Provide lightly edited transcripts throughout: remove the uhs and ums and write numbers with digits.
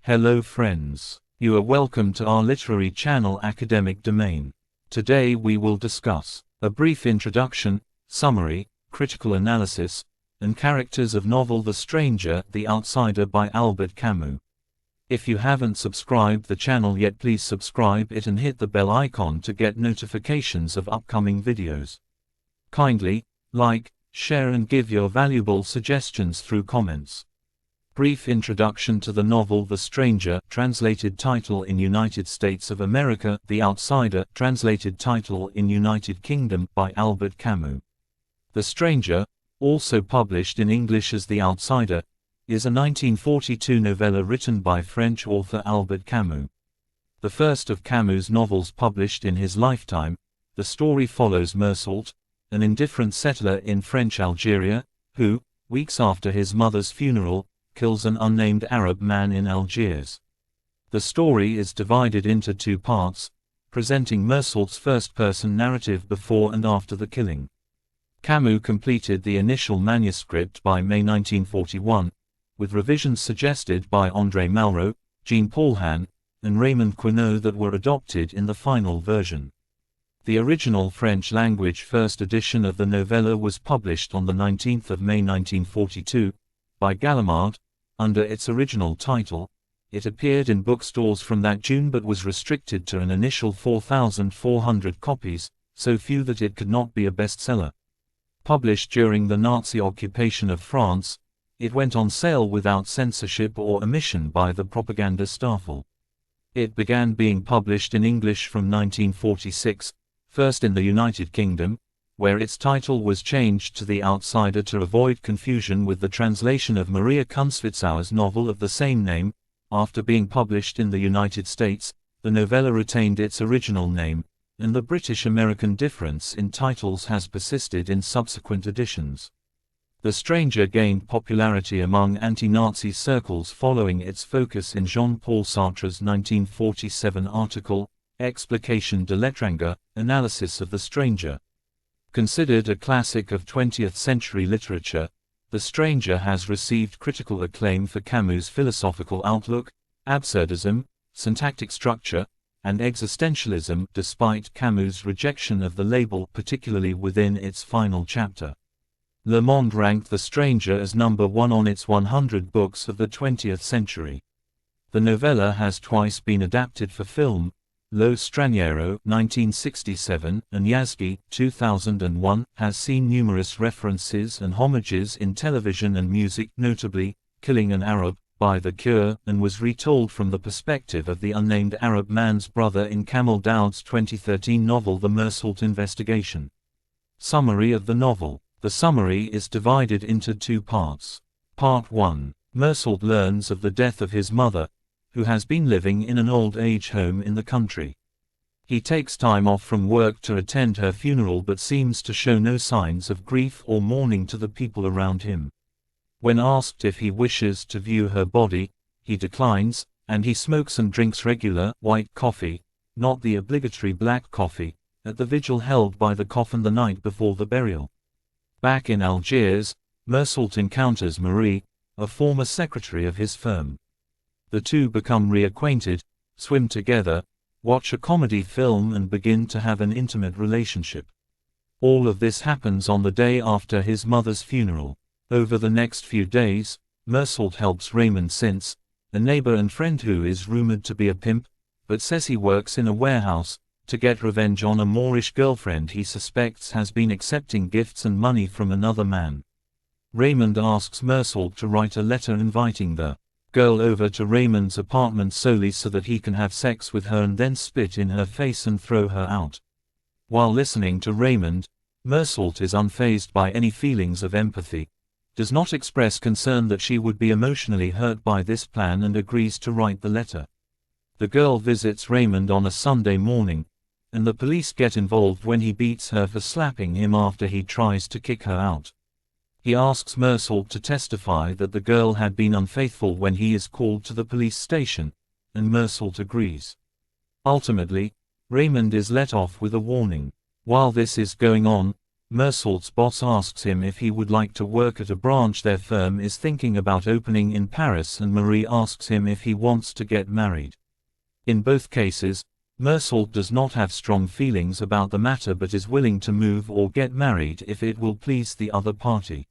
Hello friends. You are welcome to our literary channel Academic Domain. Today we will discuss a brief introduction, summary, critical analysis, and characters of novel The Stranger, the Outsider by Albert Camus. If you haven't subscribed the channel yet, please subscribe it and hit the bell icon to get notifications of upcoming videos. Kindly like, share and give your valuable suggestions through comments. Brief introduction to the novel The Stranger, translated title in United States of America, The Outsider, translated title in United Kingdom, by Albert Camus. The Stranger, also published in English as The Outsider, is a 1942 novella written by French author Albert Camus. The first of Camus' novels published in his lifetime, the story follows Mersault, an indifferent settler in French Algeria, who, weeks after his mother's funeral, kills an unnamed Arab man in Algiers. The story is divided into two parts, presenting Mersault's first-person narrative before and after the killing. Camus completed the initial manuscript by May 1941, with revisions suggested by André Malraux, Jean Paulhan, and Raymond Queneau that were adopted in the final version. The original French-language first edition of the novella was published on the 19th of May 1942, by Gallimard, under its original title. It appeared in bookstores from that June but was restricted to an initial 4,400 copies, so few that it could not be a bestseller. Published during the Nazi occupation of France, it went on sale without censorship or omission by the Propagandastafel. It began being published in English from 1946, first in the United Kingdom, where its title was changed to The Outsider to avoid confusion with the translation of Maria Kunzwitzauer's novel of the same name. After being published in the United States, the novella retained its original name, and the British-American difference in titles has persisted in subsequent editions. The Stranger gained popularity among anti-Nazi circles following its focus in Jean-Paul Sartre's 1947 article, Explication de l'étranger, Analysis of the Stranger. Considered a classic of 20th century literature, The Stranger has received critical acclaim for Camus' philosophical outlook, absurdism, syntactic structure, and existentialism, despite Camus' rejection of the label, particularly within its final chapter. Le Monde ranked The Stranger as number 1 on its 100 books of the 20th century. The novella has twice been adapted for film, Lo Straniero 1967 and Yazgi 2001, has seen numerous references and homages in television and music, notably Killing an Arab by The Cure, and was retold from the perspective of the unnamed Arab man's brother in Kamel Daoud's 2013 novel The Mersault Investigation. Summary of the novel. The summary is divided into two parts. Part 1. Mersault learns of the death of his mother, who has been living in an old age home in the country. He takes time off from work to attend her funeral but seems to show no signs of grief or mourning to the people around him. When asked if he wishes to view her body, he declines, and he smokes and drinks regular, white coffee, not the obligatory black coffee, at the vigil held by the coffin the night before the burial. Back in Algiers, Mersault encounters Marie, a former secretary of his firm. The two become reacquainted, swim together, watch a comedy film and begin to have an intimate relationship. All of this happens on the day after his mother's funeral. Over the next few days, Mersault helps Raymond Since, a neighbor and friend who is rumored to be a pimp, but says he works in a warehouse, to get revenge on a Moorish girlfriend he suspects has been accepting gifts and money from another man. Raymond asks Mersault to write a letter inviting the girl over to Raymond's apartment solely so that he can have sex with her and then spit in her face and throw her out. While listening to Raymond, Mersault is unfazed by any feelings of empathy, does not express concern that she would be emotionally hurt by this plan, and agrees to write the letter. The girl visits Raymond on a Sunday morning, and the police get involved when he beats her for slapping him after he tries to kick her out. He asks Mersault to testify that the girl had been unfaithful when he is called to the police station, and Mersault agrees. Ultimately, Raymond is let off with a warning. While this is going on, Mersault's boss asks him if he would like to work at a branch their firm is thinking about opening in Paris, and Marie asks him if he wants to get married. In both cases, Mersault does not have strong feelings about the matter but is willing to move or get married if it will please the other party.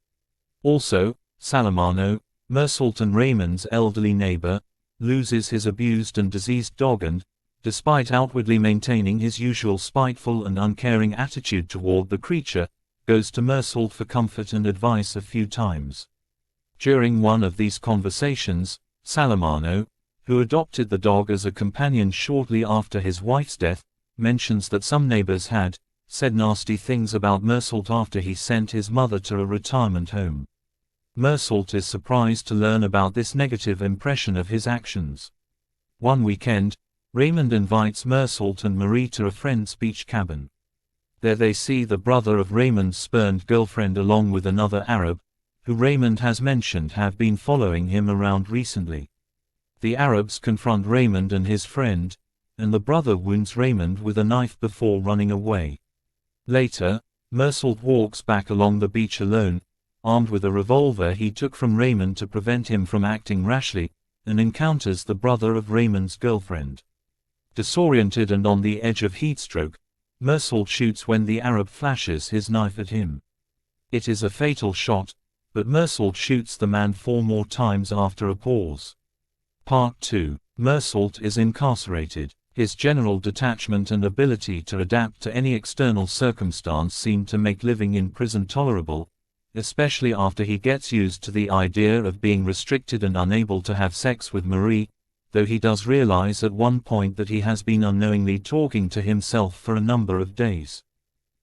Also, Salamano, Mersault and Raymond's elderly neighbor, loses his abused and diseased dog and, despite outwardly maintaining his usual spiteful and uncaring attitude toward the creature, goes to Mersault for comfort and advice a few times. During one of these conversations, Salamano, who adopted the dog as a companion shortly after his wife's death, mentions that some neighbors had said nasty things about Mersault after he sent his mother to a retirement home. Mersault is surprised to learn about this negative impression of his actions. One weekend, Raymond invites Mersault and Marie to a friend's beach cabin. There they see the brother of Raymond's spurned girlfriend along with another Arab, who Raymond has mentioned have been following him around recently. The Arabs confront Raymond and his friend, and the brother wounds Raymond with a knife before running away. Later, Mersault walks back along the beach alone, armed with a revolver he took from Raymond to prevent him from acting rashly, and encounters the brother of Raymond's girlfriend. Disoriented and on the edge of heatstroke, Mersault shoots when the Arab flashes his knife at him. It is a fatal shot, but Mersault shoots the man 4 more times after a pause. Part 2. Mersault is incarcerated. His general detachment and ability to adapt to any external circumstance seem to make living in prison tolerable, especially after he gets used to the idea of being restricted and unable to have sex with Marie, though he does realize at one point that he has been unknowingly talking to himself for a number of days.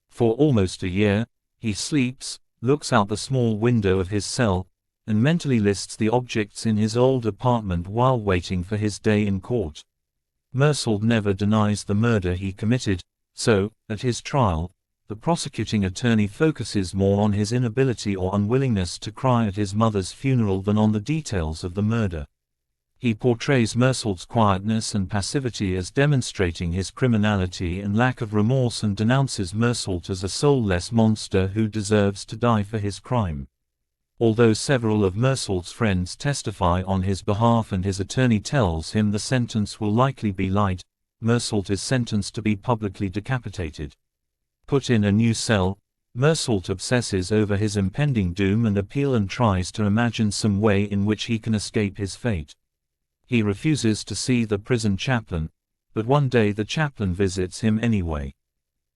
For almost a year, he sleeps, looks out the small window of his cell, and mentally lists the objects in his old apartment while waiting for his day in court. Mersault never denies the murder he committed, so, at his trial, the prosecuting attorney focuses more on his inability or unwillingness to cry at his mother's funeral than on the details of the murder. He portrays Mersault's quietness and passivity as demonstrating his criminality and lack of remorse and denounces Mersault as a soulless monster who deserves to die for his crime. Although several of Mersault's friends testify on his behalf and his attorney tells him the sentence will likely be light, Mersault is sentenced to be publicly decapitated. Put in a new cell, Mersault obsesses over his impending doom and appeal and tries to imagine some way in which he can escape his fate. He refuses to see the prison chaplain, but one day the chaplain visits him anyway.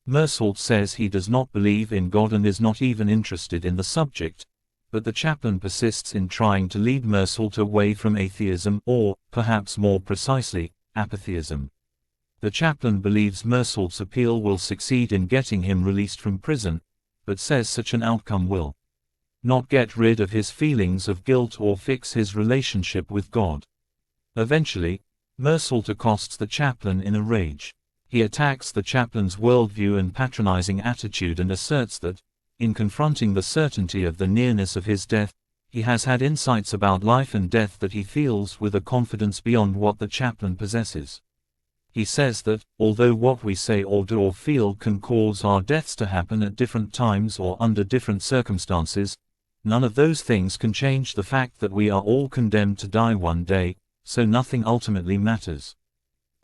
Mersault says he does not believe in God and is not even interested in the subject, but the chaplain persists in trying to lead Mersault away from atheism or, perhaps more precisely, apatheism. The chaplain believes Mersault's appeal will succeed in getting him released from prison, but says such an outcome will not get rid of his feelings of guilt or fix his relationship with God. Eventually, Mersault accosts the chaplain in a rage. He attacks the chaplain's worldview and patronizing attitude and asserts that, in confronting the certainty of the nearness of his death, he has had insights about life and death that he feels with a confidence beyond what the chaplain possesses. He says that, although what we say or do or feel can cause our deaths to happen at different times or under different circumstances, none of those things can change the fact that we are all condemned to die one day, so nothing ultimately matters.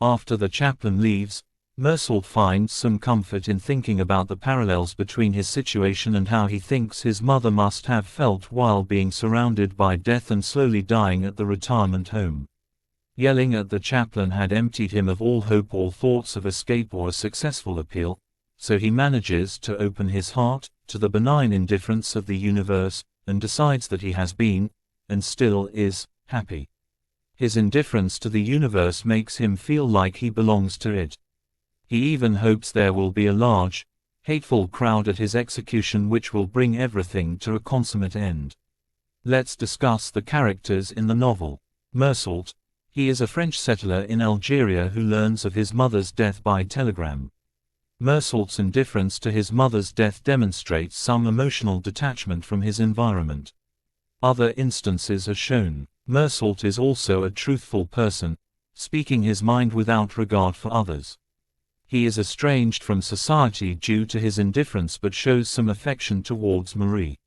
After the chaplain leaves, Mersault finds some comfort in thinking about the parallels between his situation and how he thinks his mother must have felt while being surrounded by death and slowly dying at the retirement home. Yelling at the chaplain had emptied him of all hope or thoughts of escape or a successful appeal, so he manages to open his heart to the benign indifference of the universe, and decides that he has been, and still is, happy. His indifference to the universe makes him feel like he belongs to it. He even hopes there will be a large, hateful crowd at his execution which will bring everything to a consummate end. Let's discuss the characters in the novel. Mersault. He is a French settler in Algeria who learns of his mother's death by telegram. Mersault's indifference to his mother's death demonstrates some emotional detachment from his environment. Other instances are shown. Mersault is also a truthful person, speaking his mind without regard for others. He is estranged from society due to his indifference but shows some affection towards Marie.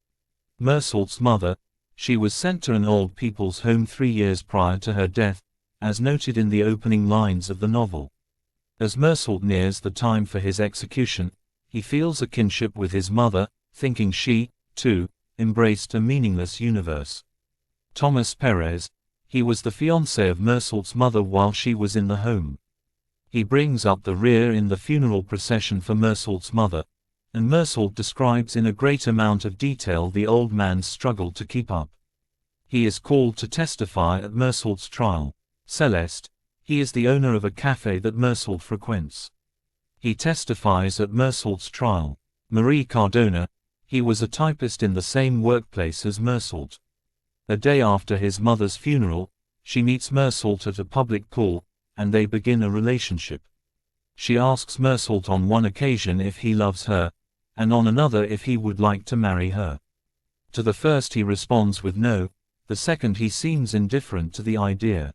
Mersault's mother. She was sent to an old people's home 3 years prior to her death, as noted in the opening lines of the novel. As Mersault nears the time for his execution, he feels a kinship with his mother, thinking she, too, embraced a meaningless universe. Thomas Perez. He was the fiancé of Mersault's mother while she was in the home. He brings up the rear in the funeral procession for Mersault's mother, and Mersault describes in a great amount of detail the old man's struggle to keep up. He is called to testify at Mersault's trial. Celeste. He is the owner of a café that Mersault frequents. He testifies at Mersault's trial. Marie Cardona. He was a typist in the same workplace as Mersault. A day after his mother's funeral, she meets Mersault at a public pool, and they begin a relationship. She asks Mersault on one occasion if he loves her, and on another if he would like to marry her. To the first he responds with no, the second he seems indifferent to the idea.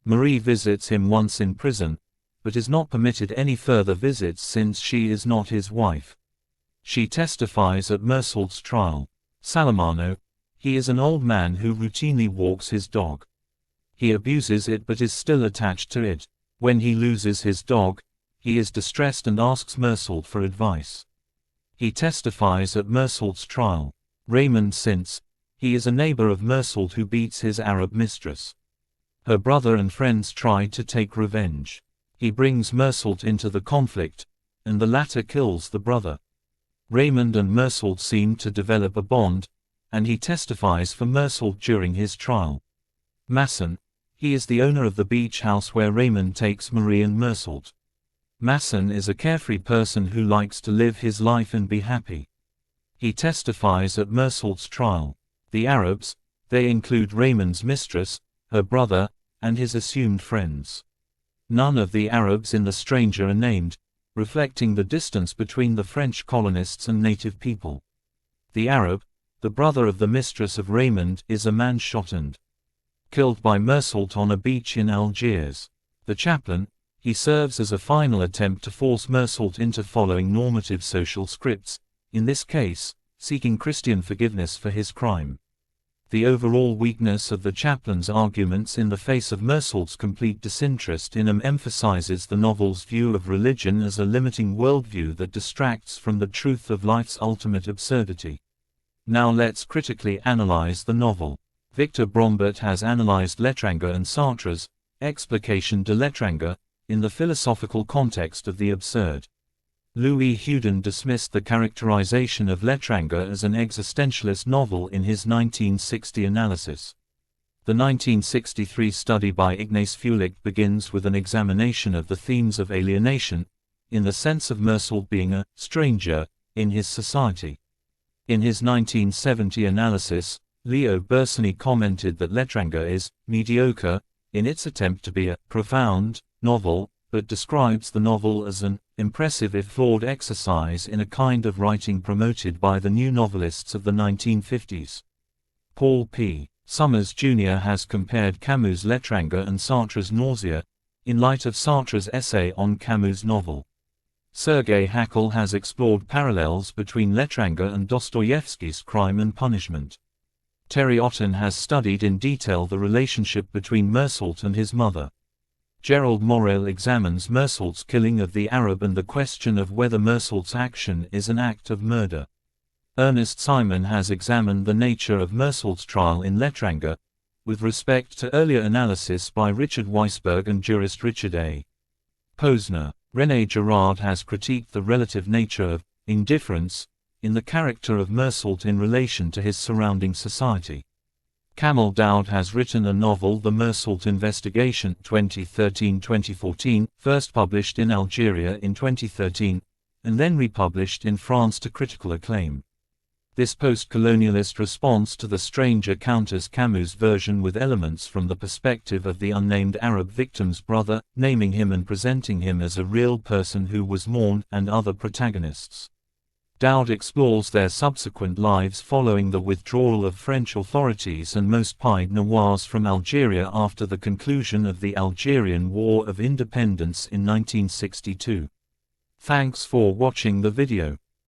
Marie visits him once in prison, but is not permitted any further visits since she is not his wife. She testifies at Mersault's trial. Salamano. He is an old man who routinely walks his dog. He abuses it but is still attached to it. When he loses his dog, he is distressed and asks Mersault for advice. He testifies at Mersault's trial. Raymond Since. He is a neighbor of Mersault who beats his Arab mistress. Her brother and friends try to take revenge. He brings Mersault into the conflict, and the latter kills the brother. Raymond and Mersault seem to develop a bond, and he testifies for Mersault during his trial. Masson. He is the owner of the beach house where Raymond takes Marie and Mersault. Masson is a carefree person who likes to live his life and be happy. He testifies at Mersault's trial. The Arabs. They include Raymond's mistress, her brother, and his assumed friends. None of the Arabs in The Stranger are named, reflecting the distance between the French colonists and native people. The Arab, the brother of the mistress of Raymond, is a man shot and killed by Mersault on a beach in Algiers. The chaplain. He serves as a final attempt to force Mersault into following normative social scripts, in this case, seeking Christian forgiveness for his crime. The overall weakness of the chaplain's arguments in the face of Mersault's complete disinterest in him emphasizes the novel's view of religion as a limiting worldview that distracts from the truth of life's ultimate absurdity. Now let's critically analyze the novel. Victor Brombert has analyzed L'Étrangle and Sartre's Explication de l'Étrangle in the philosophical context of the absurd. Louis Houdin dismissed the characterization of L'Étrangle as an existentialist novel in his 1960 analysis. The 1963 study by Ignace Fulick begins with an examination of the themes of alienation, in the sense of Mersault being a stranger in his society. In his 1970 analysis, Leo Bersani commented that L'Étrangle is mediocre in its attempt to be a profound novel, but describes the novel as an impressive if flawed exercise in a kind of writing promoted by the new novelists of the 1950s. Paul P. Summers Jr. has compared Camus' L'Étrangle and Sartre's Nausea, in light of Sartre's essay on Camus' novel. Sergei Hackl has explored parallels between L'Étrangle and Dostoevsky's Crime and Punishment. Terry Otten has studied in detail the relationship between Mersault and his mother. Gerald Morel examines Mersault's killing of the Arab and the question of whether Mersault's action is an act of murder. Ernest Simon has examined the nature of Mersault's trial in L'Étrangle, with respect to earlier analysis by Richard Weisberg and jurist Richard A. Posner. René Girard has critiqued the relative nature of indifference in the character of Mersault in relation to his surrounding society. Kamel Daoud has written a novel, The Mersault Investigation 2013-2014, first published in Algeria in 2013, and then republished in France to critical acclaim. This post-colonialist response to The Stranger counters Camus' version with elements from the perspective of the unnamed Arab victim's brother, naming him and presenting him as a real person who was mourned, and other protagonists. Daoud explores their subsequent lives following the withdrawal of French authorities and most Pied Noirs from Algeria after the conclusion of the Algerian War of Independence in 1962. Thanks for watching the video.